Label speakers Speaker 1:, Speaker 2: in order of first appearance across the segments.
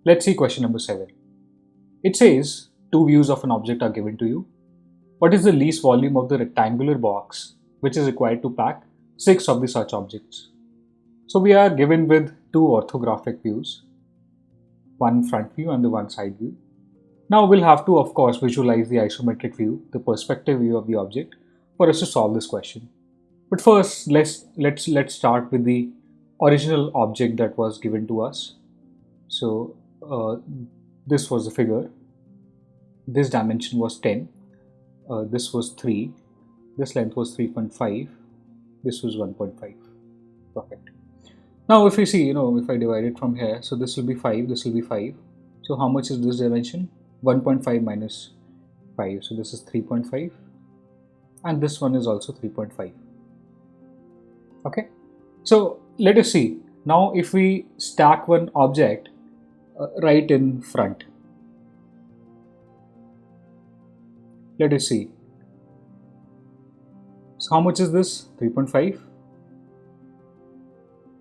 Speaker 1: Let's see question number 7. It says two views of an object are given to you. What is the least volume of the rectangular box which is required to pack 6 of the such objects? So we are given with two orthographic views, one front view and the one side view. Now we'll have to, of course, visualize the isometric view, the perspective view of the object, for us to solve this question. But first, let's start with the original object that was given to us. So this was the figure. This dimension was 10. This was 3. This length was 3.5. This was 1.5. Perfect. Now if you see, if I divide it from here, so this will be 5, this will be 5. So how much is this dimension? 1.5 minus 5. So this is 3.5. And this one is also 3.5. Okay. So let us see. Now if we stack one object right in front. Let us see. So how much is this? 3.5.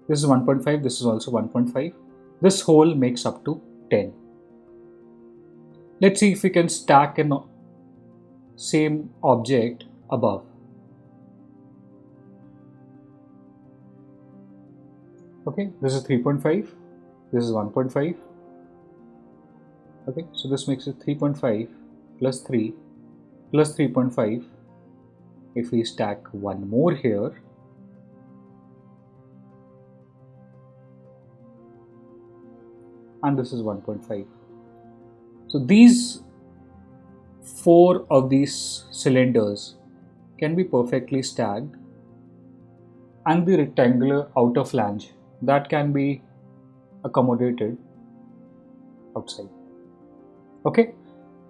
Speaker 1: This is 1.5. This is also 1.5. This whole makes up to 10. Let's see if we can stack an same object above. Okay, this is 3.5. This is 1.5. Okay, so this makes it 3.5 plus 3 plus 3.5. If we stack one more here, and this is 1.5. So these 4 of these cylinders can be perfectly stacked, and the rectangular outer flange that can be accommodated outside. Okay,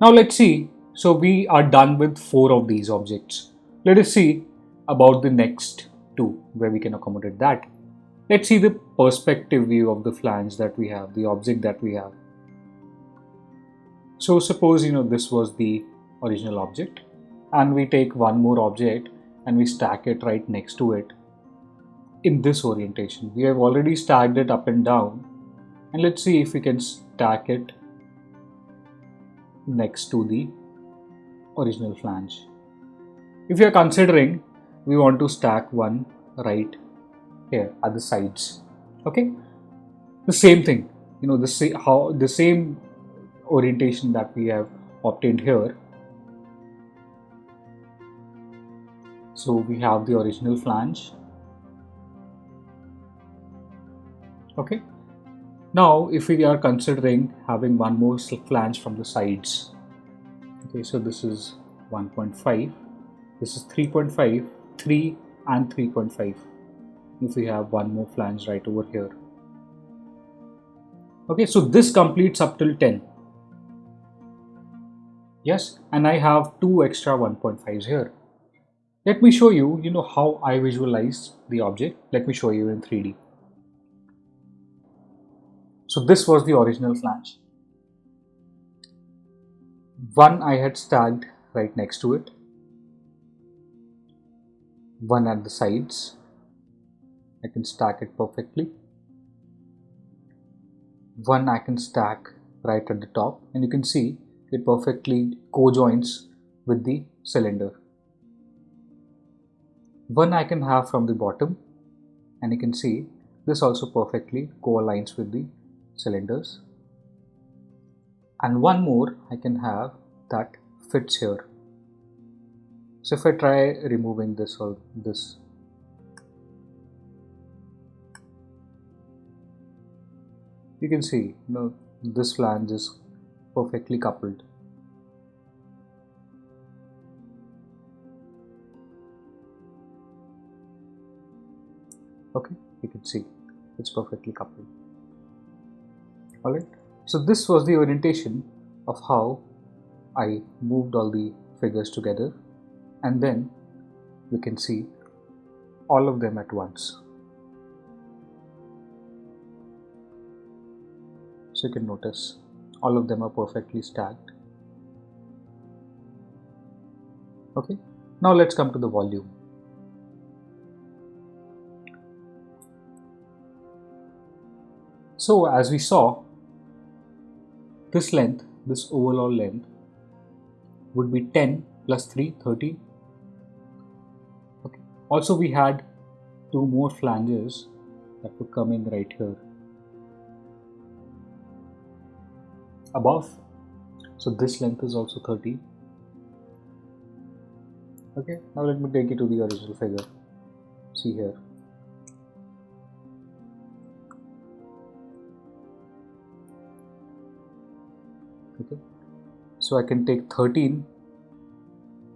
Speaker 1: now let's see. So we are done with 4 of these objects. Let us see about the next 2 where we can accommodate that. Let's see the perspective view of the flange that we have, the object that we have. So suppose this was the original object, and we take one more object and we stack it right next to it in this orientation. We have already stacked it up and down, and let's see if we can stack it next to the original flange. If you are considering we want to stack one right here at the sides, okay, the same thing, the same orientation that we have obtained here. So we have the original flange. Okay, now if we are considering having one more flange from the sides, okay, so this is 1.5, this is 3.5, 3 and 3.5. if we have one more flange right over here. Okay, so this completes up till 10. Yes, and I have 2 extra 1.5s here. Let me show you, how I visualize the object. Let me show you in 3D. So this was the original flange. One I had stacked right next to it. One at the sides. I can stack it perfectly. One I can stack right at the top, and you can see it perfectly co-joins with the cylinder. One I can have from the bottom, and you can see this also perfectly co-aligns with the cylinders. And one more I can have that fits here. So if I try removing this or this, you can see this flange is perfectly coupled. Okay, you can see it's perfectly coupled. Alright, so this was the orientation of how I moved all the figures together, and then we can see all of them at once. So you can notice all of them are perfectly stacked. Okay, now let's come to the volume. So as we saw, This length, this overall length, would be 10 plus 3, 30. Okay. Also, we had two more flanges that would come in right here above. So this length is also 30. Okay, now let me take you to the original figure. See here. Okay, so I can take 13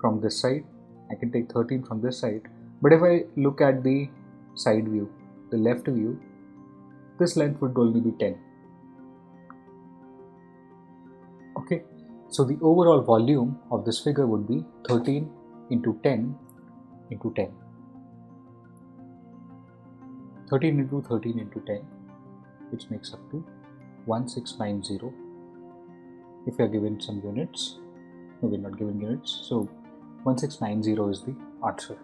Speaker 1: from this side, I can take 13 from this side, but if I look at the side view, the left view, this length would only be 10. Okay, so the overall volume of this figure would be 13 into 10 into 10. 13 into 13 into 10, which makes up to 1690. If we are given some units, no, we're not given units, so 1690 is the answer.